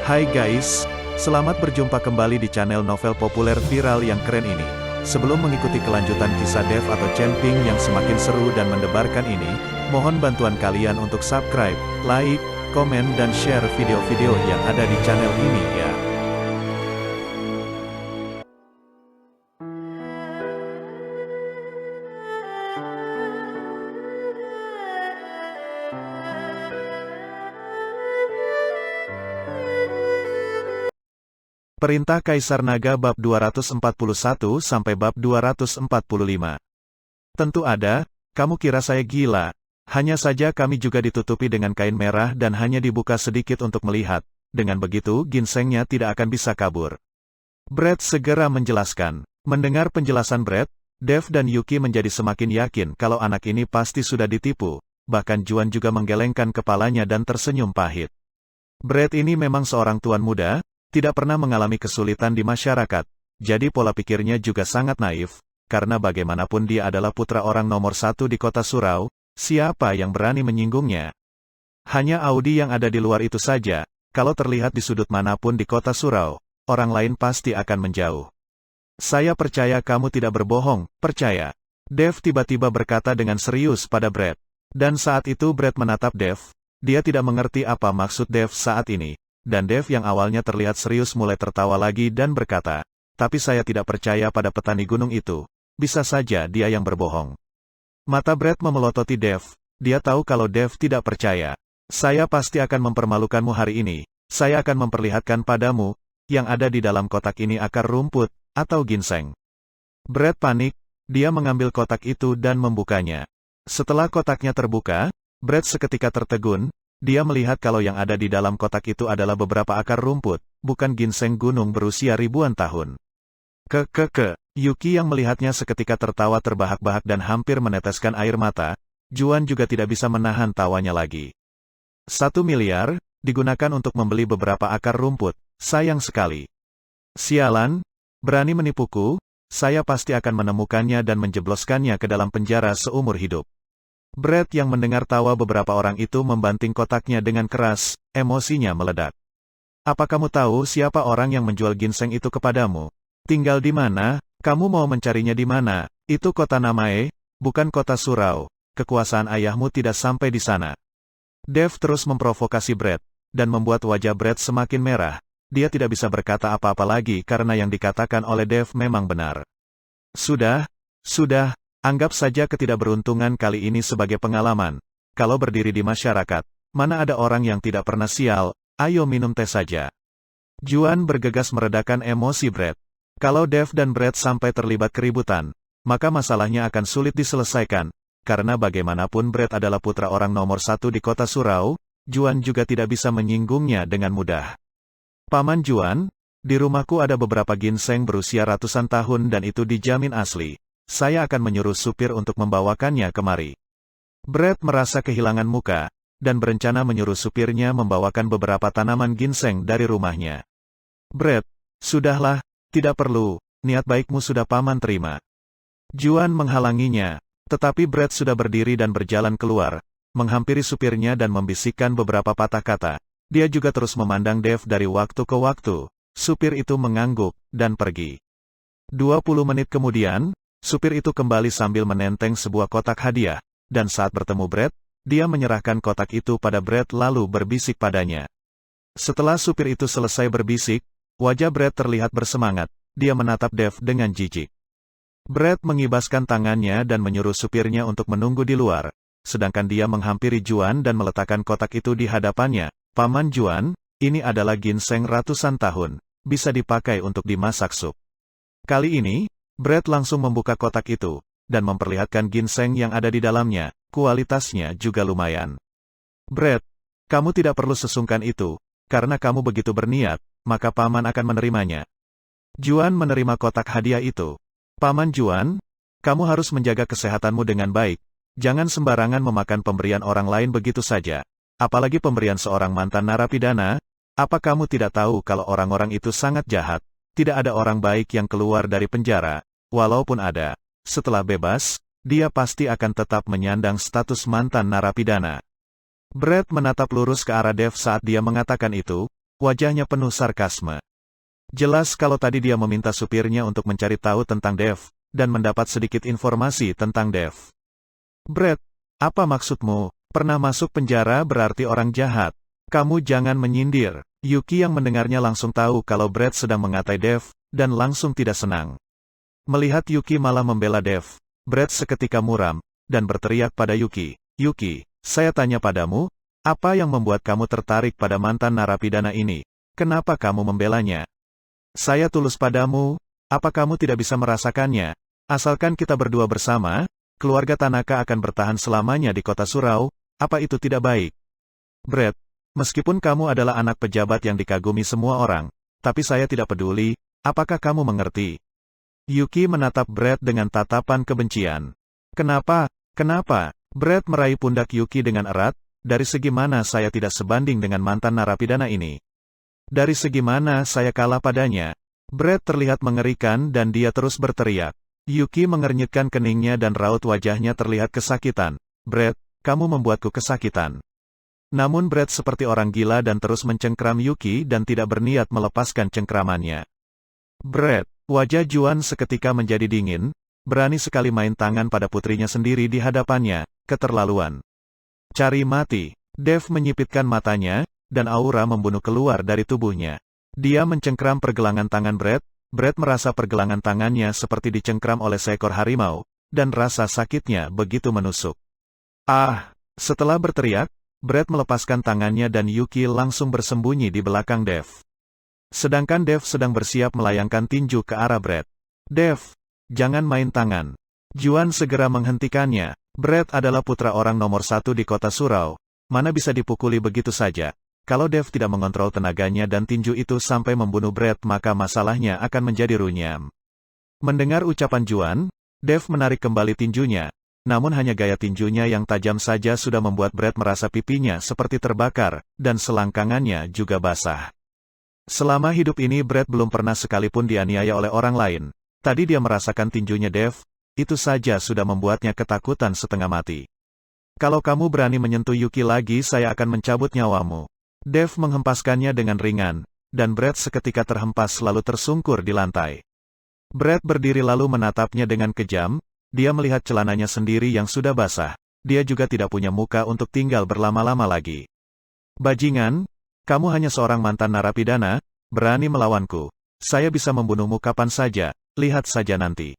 Hai guys, selamat berjumpa kembali di channel novel populer viral yang keren ini. Sebelum mengikuti kelanjutan kisah Dev atau Chen-Ping yang semakin seru dan mendebarkan ini, mohon bantuan kalian untuk subscribe, like, komen dan share video-video yang ada di channel ini ya. Perintah Kaisar Naga bab 241 sampai bab 245. Tentu ada, kamu kira saya gila. Hanya saja kami juga ditutupi dengan kain merah dan hanya dibuka sedikit untuk melihat. Dengan begitu ginsengnya tidak akan bisa kabur. Brett segera menjelaskan. Mendengar penjelasan Brett, Dev dan Yuki menjadi semakin yakin kalau anak ini pasti sudah ditipu. Bahkan Juan juga menggelengkan kepalanya dan tersenyum pahit. Brett ini memang seorang tuan muda, tidak pernah mengalami kesulitan di masyarakat, jadi pola pikirnya juga sangat naif, karena bagaimanapun dia adalah putra orang nomor satu di kota Surau, siapa yang berani menyinggungnya? Hanya Audi yang ada di luar itu saja, kalau terlihat di sudut manapun di kota Surau, orang lain pasti akan menjauh. Saya percaya kamu tidak berbohong, percaya. Dev tiba-tiba berkata dengan serius pada Brett. Dan saat itu Brett menatap Dev, dia tidak mengerti apa maksud Dev saat ini. Dan Dev yang awalnya terlihat serius mulai tertawa lagi dan berkata, tapi saya tidak percaya pada petani gunung itu, bisa saja dia yang berbohong. Mata Brett memelototi Dev, dia tahu kalau Dev tidak percaya. Saya pasti akan mempermalukanmu hari ini, saya akan memperlihatkan padamu, yang ada di dalam kotak ini akar rumput, atau ginseng. Brett panik, dia mengambil kotak itu dan membukanya. Setelah kotaknya terbuka, Brett seketika tertegun. Dia melihat kalau yang ada di dalam kotak itu adalah beberapa akar rumput, bukan ginseng gunung berusia ribuan tahun. Yuki yang melihatnya seketika tertawa terbahak-bahak dan hampir meneteskan air mata. Juan juga tidak bisa menahan tawanya lagi. 1 miliar, digunakan untuk membeli beberapa akar rumput, sayang sekali. Sialan, berani menipuku, saya pasti akan menemukannya dan menjebloskannya ke dalam penjara seumur hidup. Brett yang mendengar tawa beberapa orang itu membanting kotaknya dengan keras, emosinya meledak. Apa kamu tahu siapa orang yang menjual ginseng itu kepadamu? Tinggal di mana? Kamu mau mencarinya di mana? Itu kota Namae, bukan kota Surau. Kekuasaan ayahmu tidak sampai di sana. Dev terus memprovokasi Brett, dan membuat wajah Brett semakin merah. Dia tidak bisa berkata apa-apa lagi karena yang dikatakan oleh Dev memang benar. Sudah. Anggap saja ketidakberuntungan kali ini sebagai pengalaman. Kalau berdiri di masyarakat, mana ada orang yang tidak pernah sial, ayo minum teh saja. Juan bergegas meredakan emosi Brett. Kalau Dev dan Brett sampai terlibat keributan, maka masalahnya akan sulit diselesaikan, karena bagaimanapun Brett adalah putra orang nomor satu di kota Surau, Juan juga tidak bisa menyinggungnya dengan mudah. Paman Juan, di rumahku ada beberapa ginseng berusia ratusan tahun dan itu dijamin asli. Saya akan menyuruh supir untuk membawakannya kemari. Brett merasa kehilangan muka, dan berencana menyuruh supirnya membawakan beberapa tanaman ginseng dari rumahnya. Brett, sudahlah, tidak perlu, niat baikmu sudah paman terima. Juan menghalanginya, tetapi Brett sudah berdiri dan berjalan keluar, menghampiri supirnya dan membisikkan beberapa patah kata. Dia juga terus memandang Dev dari waktu ke waktu. Supir itu mengangguk, dan pergi. 20 menit kemudian, supir itu kembali sambil menenteng sebuah kotak hadiah, dan saat bertemu Brett, dia menyerahkan kotak itu pada Brett lalu berbisik padanya. Setelah supir itu selesai berbisik, wajah Brett terlihat bersemangat, dia menatap Dev dengan jijik. Brett mengibaskan tangannya dan menyuruh supirnya untuk menunggu di luar, sedangkan dia menghampiri Juan dan meletakkan kotak itu di hadapannya. Paman Juan, ini adalah ginseng ratusan tahun, bisa dipakai untuk dimasak sup. Kali ini, Brett langsung membuka kotak itu, dan memperlihatkan ginseng yang ada di dalamnya, kualitasnya juga lumayan. Brett, kamu tidak perlu sesungkan itu, karena kamu begitu berniat, maka paman akan menerimanya. Juan menerima kotak hadiah itu. Paman Juan, kamu harus menjaga kesehatanmu dengan baik, jangan sembarangan memakan pemberian orang lain begitu saja, apalagi pemberian seorang mantan narapidana. Apa kamu tidak tahu kalau orang-orang itu sangat jahat? Tidak ada orang baik yang keluar dari penjara. Walaupun ada, setelah bebas, dia pasti akan tetap menyandang status mantan narapidana. Brett menatap lurus ke arah Dev saat dia mengatakan itu, wajahnya penuh sarkasme. Jelas kalau tadi dia meminta supirnya untuk mencari tahu tentang Dev, dan mendapat sedikit informasi tentang Dev. Brett, apa maksudmu? Pernah masuk penjara berarti orang jahat. Kamu jangan menyindir. Yuki yang mendengarnya langsung tahu kalau Brett sedang mengatai Dev, dan langsung tidak senang. Melihat Yuki malah membela Dev, Brett seketika muram, dan berteriak pada Yuki, "Yuki, saya tanya padamu, apa yang membuat kamu tertarik pada mantan narapidana ini? Kenapa kamu membelanya? Saya tulus padamu, apa kamu tidak bisa merasakannya? Asalkan kita berdua bersama, keluarga Tanaka akan bertahan selamanya di kota Surau, apa itu tidak baik? Brett, meskipun kamu adalah anak pejabat yang dikagumi semua orang, tapi saya tidak peduli, apakah kamu mengerti?" Yuki menatap Brett dengan tatapan kebencian. "Kenapa? Kenapa?" Brett meraih pundak Yuki dengan erat, "Dari segi mana saya tidak sebanding dengan mantan narapidana ini? Dari segi mana saya kalah padanya?" Brett terlihat mengerikan dan dia terus berteriak. Yuki mengernyitkan keningnya dan raut wajahnya terlihat kesakitan. "Brett, kamu membuatku kesakitan." Namun Brett seperti orang gila dan terus mencengkram Yuki dan tidak berniat melepaskan cengkramannya. "Brett," wajah Juan seketika menjadi dingin, berani sekali main tangan pada putrinya sendiri di hadapannya, keterlaluan. "Cari mati." Dev menyipitkan matanya, dan aura membunuh keluar dari tubuhnya. Dia mencengkram pergelangan tangan Brett. Brett merasa pergelangan tangannya seperti dicengkram oleh seekor harimau, dan rasa sakitnya begitu menusuk. "Ah!" Setelah berteriak, Brett melepaskan tangannya dan Yuki langsung bersembunyi di belakang Dev. Sedangkan Dev sedang bersiap melayangkan tinju ke arah Brett. "Dev, jangan main tangan." Juan segera menghentikannya. Brett adalah putra orang nomor 1 di kota Surau, mana bisa dipukuli begitu saja. Kalau Dev tidak mengontrol tenaganya dan tinju itu sampai membunuh Brett maka masalahnya akan menjadi runyam. Mendengar ucapan Juan, Dev menarik kembali tinjunya. Namun hanya gaya tinjunya yang tajam saja sudah membuat Brett merasa pipinya seperti terbakar, dan selangkangannya juga basah. Selama hidup ini Brett belum pernah sekalipun dianiaya oleh orang lain. Tadi dia merasakan tinjunya Dev, itu saja sudah membuatnya ketakutan setengah mati. "Kalau kamu berani menyentuh Yuki lagi saya akan mencabut nyawamu." Dev menghempaskannya dengan ringan, dan Brett seketika terhempas lalu tersungkur di lantai. Brett berdiri lalu menatapnya dengan kejam. Dia melihat celananya sendiri yang sudah basah. Dia juga tidak punya muka untuk tinggal berlama-lama lagi. "Bajingan, kamu hanya seorang mantan narapidana, berani melawanku. Saya bisa membunuhmu kapan saja, lihat saja nanti."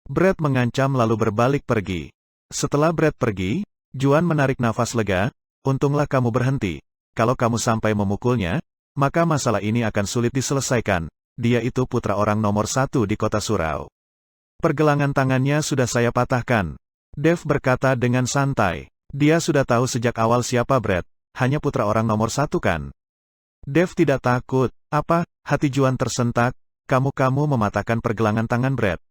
Brett mengancam lalu berbalik pergi. Setelah Brett pergi, Juan menarik nafas lega, "Untunglah kamu berhenti. Kalau kamu sampai memukulnya, maka masalah ini akan sulit diselesaikan. Dia itu putra orang nomor 1 di kota Surau. Pergelangan tangannya sudah saya patahkan." Dev berkata dengan santai. Dia sudah tahu sejak awal siapa Brett, hanya putra orang nomor 1 kan? Dev tidak takut. "Apa?" Hati Juan tersentak. Kamu mematahkan pergelangan tangan Brett."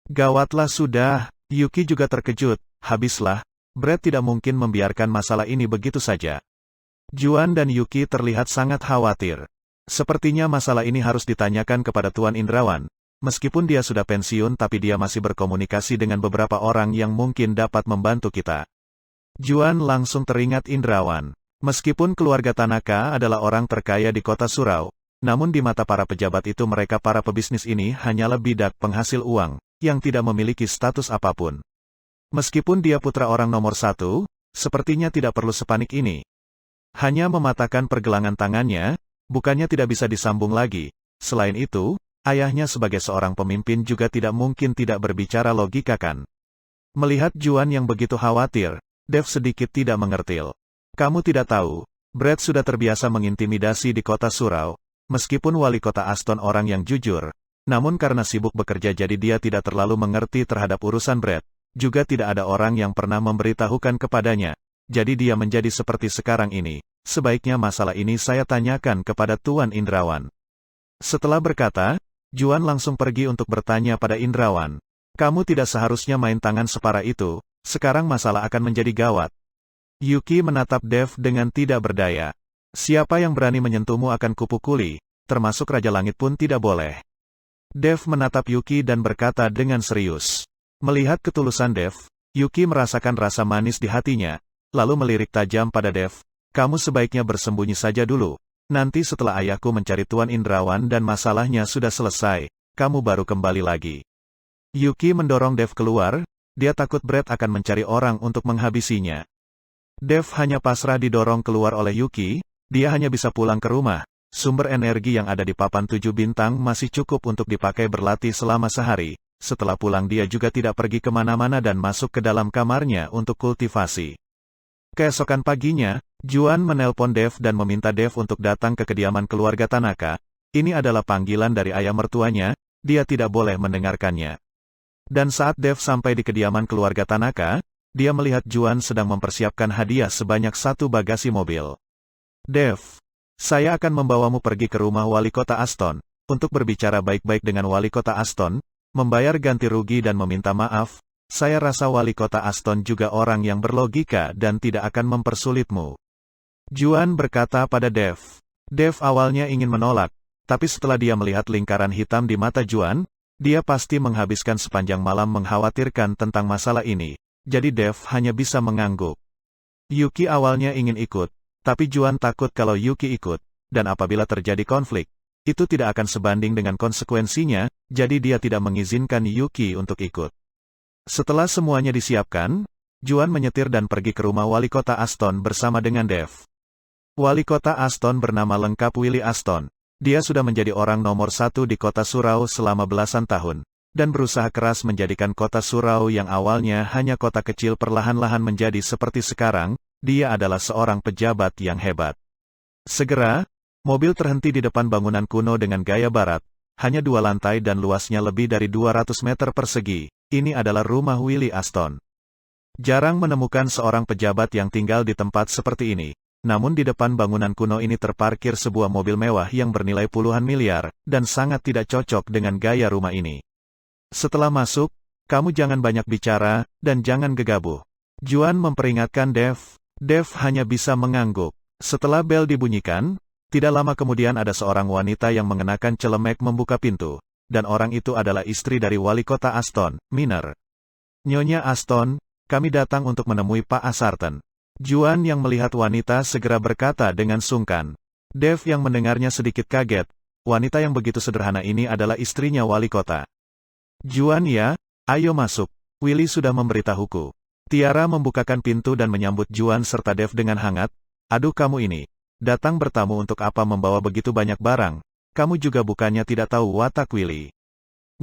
"Gawatlah sudah." Yuki juga terkejut. "Habislah. Brett tidak mungkin membiarkan masalah ini begitu saja." Juan dan Yuki terlihat sangat khawatir. Sepertinya masalah ini harus ditanyakan kepada Tuan Indrawan. Meskipun dia sudah pensiun tapi dia masih berkomunikasi dengan beberapa orang yang mungkin dapat membantu kita. Juan langsung teringat Indrawan. Meskipun keluarga Tanaka adalah orang terkaya di kota Surau, namun di mata para pejabat itu mereka para pebisnis ini hanyalah bidak penghasil uang, yang tidak memiliki status apapun. Meskipun dia putra orang nomor 1, sepertinya tidak perlu sepanik ini. Hanya mematahkan pergelangan tangannya, bukannya tidak bisa disambung lagi. Selain itu, ayahnya sebagai seorang pemimpin juga tidak mungkin tidak berbicara logika kan. Melihat Juan yang begitu khawatir, Dev sedikit tidak mengertil. "Kamu tidak tahu, Brett sudah terbiasa mengintimidasi di kota Surau. Meskipun wali kota Aston orang yang jujur, namun karena sibuk bekerja jadi dia tidak terlalu mengerti terhadap urusan Brett. Juga tidak ada orang yang pernah memberitahukan kepadanya. Jadi dia menjadi seperti sekarang ini. Sebaiknya masalah ini saya tanyakan kepada Tuan Indrawan." Setelah berkata, Juan langsung pergi untuk bertanya pada Indrawan. "Kamu tidak seharusnya main tangan separah itu, sekarang masalah akan menjadi gawat." Yuki menatap Dev dengan tidak berdaya. "Siapa yang berani menyentuhmu akan kupukuli, termasuk Raja Langit pun tidak boleh." Dev menatap Yuki dan berkata dengan serius. Melihat ketulusan Dev, Yuki merasakan rasa manis di hatinya, lalu melirik tajam pada Dev. "Kamu sebaiknya bersembunyi saja dulu, Nanti setelah ayahku mencari Tuan Indrawan dan masalahnya sudah selesai, kamu baru kembali lagi. Yuki mendorong Dev keluar, dia takut Brett akan mencari orang untuk menghabisinya. Dev hanya pasrah didorong keluar oleh Yuki, dia hanya bisa pulang ke rumah. Sumber energi yang ada di papan 7 bintang masih cukup untuk dipakai berlatih selama sehari. Setelah pulang dia juga tidak pergi kemana-mana dan masuk ke dalam kamarnya untuk kultivasi. Keesokan paginya, Juan menelpon Dev dan meminta Dev untuk datang ke kediaman keluarga Tanaka. Ini adalah panggilan dari ayah mertuanya, dia tidak boleh mendengarkannya. Dan saat Dev sampai di kediaman keluarga Tanaka, dia melihat Juan sedang mempersiapkan hadiah sebanyak 1 bagasi mobil. Dev, saya akan membawamu pergi ke rumah wali kota Aston, untuk berbicara baik-baik dengan wali kota Aston, membayar ganti rugi dan meminta maaf. Saya rasa wali kota Aston juga orang yang berlogika dan tidak akan mempersulitmu. Juan berkata pada Dev. Dev awalnya ingin menolak, tapi setelah dia melihat lingkaran hitam di mata Juan, dia pasti menghabiskan sepanjang malam mengkhawatirkan tentang masalah ini, jadi Dev hanya bisa mengangguk. Yuki awalnya ingin ikut, tapi Juan takut kalau Yuki ikut, dan apabila terjadi konflik, itu tidak akan sebanding dengan konsekuensinya, jadi dia tidak mengizinkan Yuki untuk ikut. Setelah semuanya disiapkan, Juan menyetir dan pergi ke rumah wali kota Aston bersama dengan Dev. Wali kota Aston bernama lengkap Willie Aston. Dia sudah menjadi orang nomor 1 di kota Surau selama belasan tahun, dan berusaha keras menjadikan kota Surau yang awalnya hanya kota kecil perlahan-lahan menjadi seperti sekarang. Dia adalah seorang pejabat yang hebat. Segera, mobil terhenti di depan bangunan kuno dengan gaya barat, hanya 2 lantai dan luasnya lebih dari 200 meter persegi. Ini adalah rumah Willie Aston. Jarang menemukan seorang pejabat yang tinggal di tempat seperti ini. Namun di depan bangunan kuno ini terparkir sebuah mobil mewah yang bernilai puluhan miliar, dan sangat tidak cocok dengan gaya rumah ini. Setelah masuk, kamu jangan banyak bicara, dan jangan gegabah. Juan memperingatkan Dev. Dev hanya bisa mengangguk. Setelah bel dibunyikan, tidak lama kemudian ada seorang wanita yang mengenakan celemek membuka pintu, dan orang itu adalah istri dari wali kota Aston, Miner. Nyonya Aston, kami datang untuk menemui Pak Asarten. Juan yang melihat wanita segera berkata dengan sungkan. Dev yang mendengarnya sedikit kaget, wanita yang begitu sederhana ini adalah istrinya wali kota. Juan ya, ayo masuk, Willy sudah memberitahuku. Tiara membukakan pintu dan menyambut Juan serta Dev dengan hangat. Aduh kamu ini, datang bertamu untuk apa membawa begitu banyak barang, kamu juga bukannya tidak tahu watak Willy.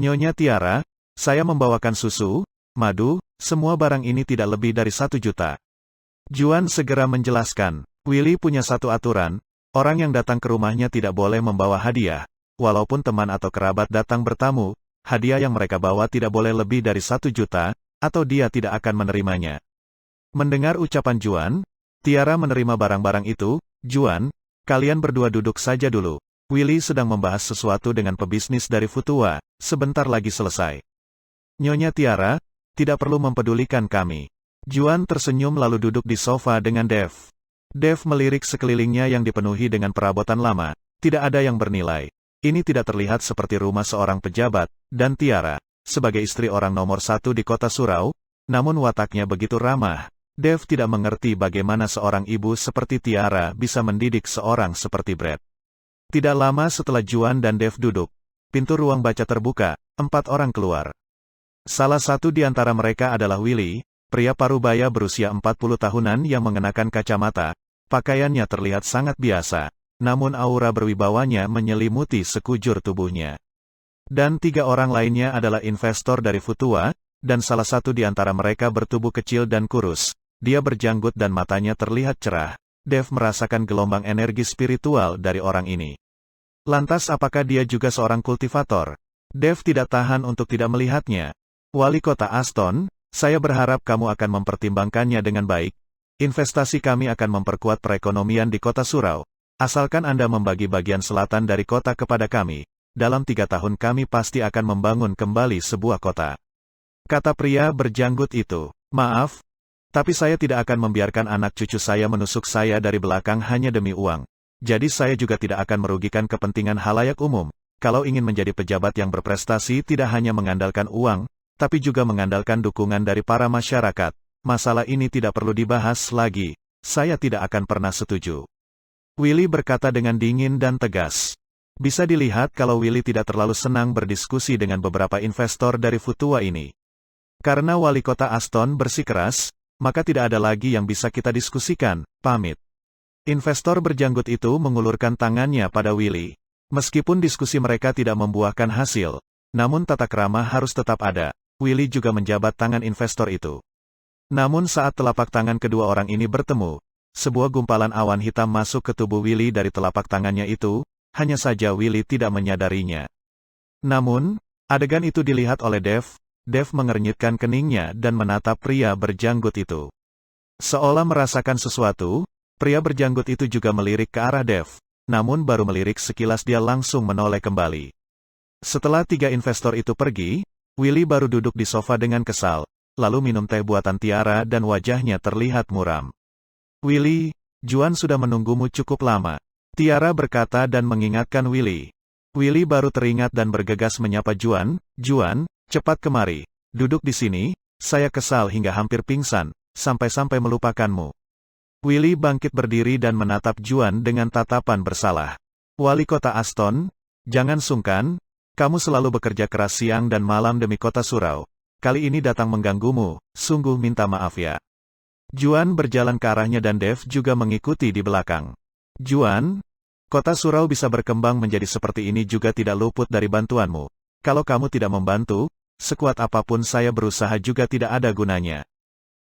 Nyonya Tiara, saya membawakan susu, madu, semua barang ini tidak lebih dari 1 juta. Juan segera menjelaskan, Willy punya satu aturan, orang yang datang ke rumahnya tidak boleh membawa hadiah, walaupun teman atau kerabat datang bertamu, hadiah yang mereka bawa tidak boleh lebih dari 1 juta, atau dia tidak akan menerimanya. Mendengar ucapan Juan, Tiara menerima barang-barang itu. Juan, kalian berdua duduk saja dulu. Willy sedang membahas sesuatu dengan pebisnis dari Futua, sebentar lagi selesai. Nyonya Tiara, tidak perlu mempedulikan kami. Juan tersenyum lalu duduk di sofa dengan Dev. Dev melirik sekelilingnya yang dipenuhi dengan perabotan lama, tidak ada yang bernilai. Ini tidak terlihat seperti rumah seorang pejabat, dan Tiara, sebagai istri orang nomor 1 di kota Surau, namun wataknya begitu ramah. Dev tidak mengerti bagaimana seorang ibu seperti Tiara bisa mendidik seorang seperti Brett. Tidak lama setelah Juan dan Dev duduk, pintu ruang baca terbuka, 4 orang keluar. Salah satu di antara mereka adalah Willy, pria parubaya berusia 40 tahunan yang mengenakan kacamata. Pakaiannya terlihat sangat biasa, namun aura berwibawanya menyelimuti sekujur tubuhnya. Dan 3 orang lainnya adalah investor dari Futua, dan salah satu di antara mereka bertubuh kecil dan kurus. Dia berjanggut dan matanya terlihat cerah. Dev merasakan gelombang energi spiritual dari orang ini. Lantas apakah dia juga seorang kultivator? Dev tidak tahan untuk tidak melihatnya. Wali kota Aston, saya berharap kamu akan mempertimbangkannya dengan baik. Investasi kami akan memperkuat perekonomian di kota Surau. Asalkan Anda membagi bagian selatan dari kota kepada kami. Dalam 3 tahun kami pasti akan membangun kembali sebuah kota. Kata pria berjanggut itu. Maaf, tapi saya tidak akan membiarkan anak cucu saya menusuk saya dari belakang hanya demi uang. Jadi saya juga tidak akan merugikan kepentingan halayak umum. Kalau ingin menjadi pejabat yang berprestasi tidak hanya mengandalkan uang, tapi juga mengandalkan dukungan dari para masyarakat. Masalah ini tidak perlu dibahas lagi. Saya tidak akan pernah setuju. Willy berkata dengan dingin dan tegas. Bisa dilihat kalau Willy tidak terlalu senang berdiskusi dengan beberapa investor dari Futua ini. Karena wali kota Aston bersikeras, maka tidak ada lagi yang bisa kita diskusikan, pamit. Investor berjanggut itu mengulurkan tangannya pada Willy. Meskipun diskusi mereka tidak membuahkan hasil, namun tata krama harus tetap ada. Willy juga menjabat tangan investor itu. Namun saat telapak tangan kedua orang ini bertemu, sebuah gumpalan awan hitam masuk ke tubuh Willy dari telapak tangannya itu, hanya saja Willy tidak menyadarinya. Namun, adegan itu dilihat oleh Dev. Dev mengernyitkan keningnya dan menatap pria berjanggut itu. Seolah merasakan sesuatu, pria berjanggut itu juga melirik ke arah Dev. Namun baru melirik sekilas dia langsung menoleh kembali. Setelah 3 investor itu pergi, Willy baru duduk di sofa dengan kesal, lalu minum teh buatan Tiara dan wajahnya terlihat muram. Willy, Juan sudah menunggumu cukup lama. Tiara berkata dan mengingatkan Willy. Willy baru teringat dan bergegas menyapa Juan. Juan, cepat kemari. Duduk di sini, saya kesal hingga hampir pingsan, sampai-sampai melupakanmu. Willy bangkit berdiri dan menatap Juan dengan tatapan bersalah. Wali kota Aston, jangan sungkan, kamu selalu bekerja keras siang dan malam demi kota surau. Kali ini datang mengganggumu, sungguh minta maaf ya. Juan berjalan ke arahnya dan Dev juga mengikuti di belakang. Juan, kota surau bisa berkembang menjadi seperti ini juga tidak luput dari bantuanmu. Kalau kamu tidak membantu, sekuat apapun saya berusaha juga tidak ada gunanya.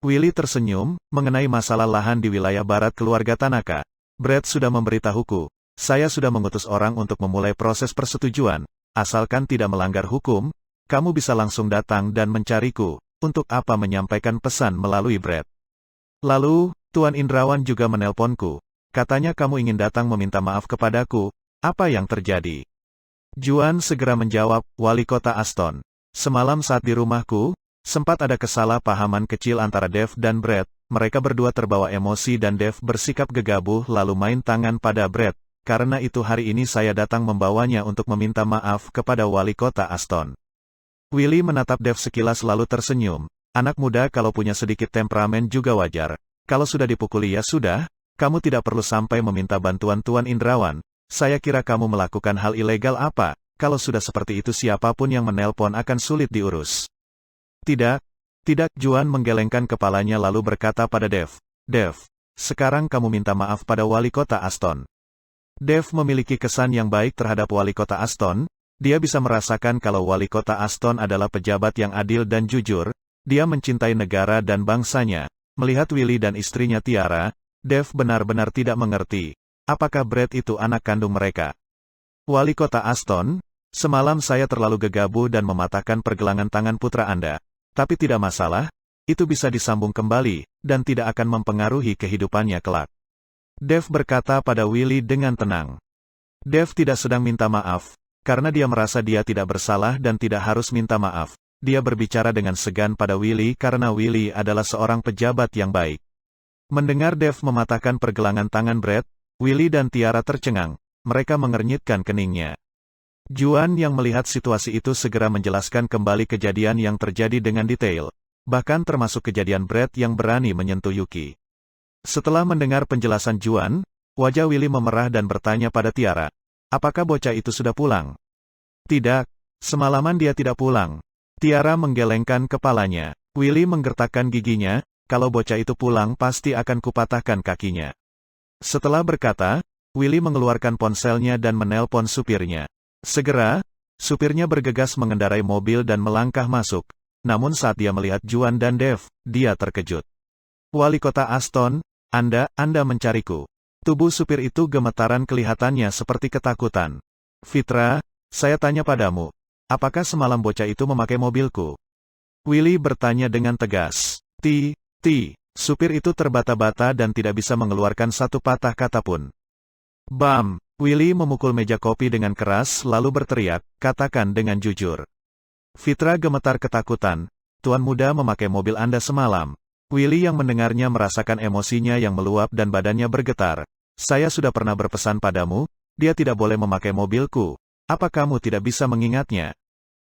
Willy tersenyum, mengenai masalah lahan di wilayah barat keluarga Tanaka. Brett sudah memberitahuku, saya sudah mengutus orang untuk memulai proses persetujuan. Asalkan tidak melanggar hukum, kamu bisa langsung datang dan mencariku. Untuk apa menyampaikan pesan melalui Brett? Lalu, Tuan Indrawan juga menelponku. Katanya kamu ingin datang meminta maaf kepadaku. Apa yang terjadi? Juan segera menjawab, Wali kota Aston. Semalam saat di rumahku, sempat ada kesalahpahaman kecil antara Dev dan Brett. Mereka berdua terbawa emosi dan Dev bersikap gegabah lalu main tangan pada Brett. Karena itu hari ini saya datang membawanya untuk meminta maaf kepada Wali kota Aston. Willy menatap Dev sekilas lalu tersenyum. Anak muda kalau punya sedikit temperamen juga wajar. Kalau sudah dipukuli ya sudah, kamu tidak perlu sampai meminta bantuan Tuan Indrawan. Saya kira kamu melakukan hal ilegal apa, kalau sudah seperti itu siapapun yang menelpon akan sulit diurus. Tidak, Juan menggelengkan kepalanya lalu berkata pada Dev. Dev, sekarang kamu minta maaf pada Wali kota Aston. Dev memiliki kesan yang baik terhadap Wali kota Aston. Dia bisa merasakan kalau Wali kota Aston adalah pejabat yang adil dan jujur. Dia mencintai negara dan bangsanya. Melihat Willy dan istrinya Tiara, Dev benar-benar tidak mengerti. Apakah Brett itu anak kandung mereka? Wali kota Aston, semalam saya terlalu gegabah dan mematahkan pergelangan tangan putra Anda. Tapi tidak masalah, itu bisa disambung kembali, dan tidak akan mempengaruhi kehidupannya kelak. Dev berkata pada Willy dengan tenang. Dev tidak sedang minta maaf, karena dia merasa dia tidak bersalah dan tidak harus minta maaf. Dia berbicara dengan segan pada Willy karena Willy adalah seorang pejabat yang baik. Mendengar Dev mematahkan pergelangan tangan Brett, Willy dan Tiara tercengang. Mereka mengernyitkan keningnya. Juan yang melihat situasi itu segera menjelaskan kembali kejadian yang terjadi dengan detail. Bahkan termasuk kejadian Brett yang berani menyentuh Yuki. Setelah mendengar penjelasan Juan, wajah Willy memerah dan bertanya pada Tiara. Apakah bocah itu sudah pulang? Tidak, semalaman dia tidak pulang. Tiara menggelengkan kepalanya. Willy menggertakkan giginya, kalau bocah itu pulang pasti akan kupatahkan kakinya. Setelah berkata, Willy mengeluarkan ponselnya dan menelpon supirnya. Segera, supirnya bergegas mengendarai mobil dan melangkah masuk. Namun saat dia melihat Juan dan Dev, dia terkejut. Wali kota Aston, Anda mencariku. Tubuh supir itu gemetaran kelihatannya seperti ketakutan. Fitra, saya tanya padamu. Apakah semalam bocah itu memakai mobilku? Willy bertanya dengan tegas. Supir itu terbata-bata dan tidak bisa mengeluarkan satu patah kata pun. Bam! Willy memukul meja kopi dengan keras lalu berteriak, katakan dengan jujur. Fitra gemetar ketakutan. Tuan muda memakai mobil Anda semalam. Willy yang mendengarnya merasakan emosinya yang meluap dan badannya bergetar. Saya sudah pernah berpesan padamu, dia tidak boleh memakai mobilku. Apa kamu tidak bisa mengingatnya?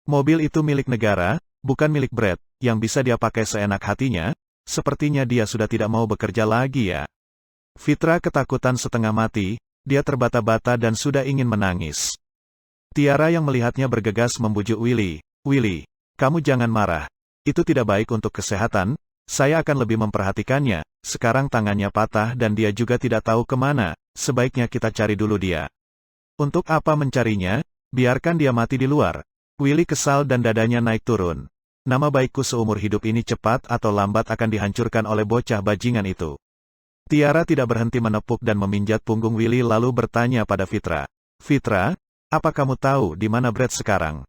Mobil itu milik negara, bukan milik Brett, yang bisa dia pakai seenak hatinya. Sepertinya dia sudah tidak mau bekerja lagi ya. Fitra ketakutan setengah mati, dia terbata-bata dan sudah ingin menangis. Tiara yang melihatnya bergegas membujuk Willy. Willy, kamu jangan marah. Itu tidak baik untuk kesehatan, saya akan lebih memperhatikannya. Sekarang tangannya patah dan dia juga tidak tahu kemana, sebaiknya kita cari dulu dia. Untuk apa mencarinya? Biarkan dia mati di luar. Willy kesal dan dadanya naik turun. Nama baikku seumur hidup ini cepat atau lambat akan dihancurkan oleh bocah bajingan itu. Tiara tidak berhenti menepuk dan meminjat punggung Willy lalu bertanya pada Fitra. Fitra, apa kamu tahu di mana Brad sekarang?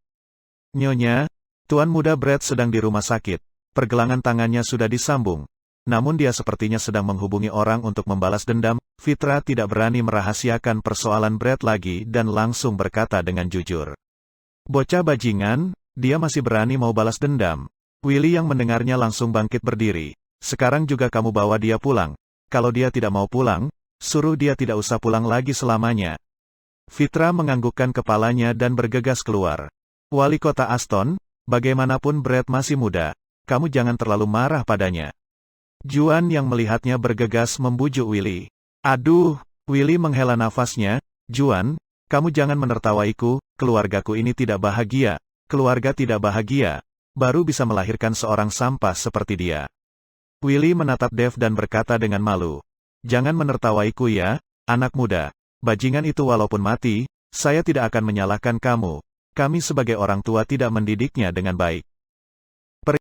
Nyonya, Tuan Muda Brad sedang di rumah sakit. Pergelangan tangannya sudah disambung. Namun dia sepertinya sedang menghubungi orang untuk membalas dendam. Fitra tidak berani merahasiakan persoalan Brad lagi dan langsung berkata dengan jujur. Bocah bajingan, dia masih berani mau balas dendam. Willy yang mendengarnya langsung bangkit berdiri. Sekarang juga kamu bawa dia pulang. Kalau dia tidak mau pulang, suruh dia tidak usah pulang lagi selamanya. Fitra menganggukkan kepalanya dan bergegas keluar. Wali kota Aston, bagaimanapun Brad masih muda, kamu jangan terlalu marah padanya. Juan yang melihatnya bergegas membujuk Willy. Aduh, Willy menghela nafasnya, Juan, kamu jangan menertawaiku, keluargaku ini tidak bahagia, keluarga tidak bahagia, baru bisa melahirkan seorang sampah seperti dia. Willy menatap Dev dan berkata dengan malu. Jangan menertawaiku ya, anak muda. Bajingan itu walaupun mati, saya tidak akan menyalahkan kamu. Kami sebagai orang tua tidak mendidiknya dengan baik.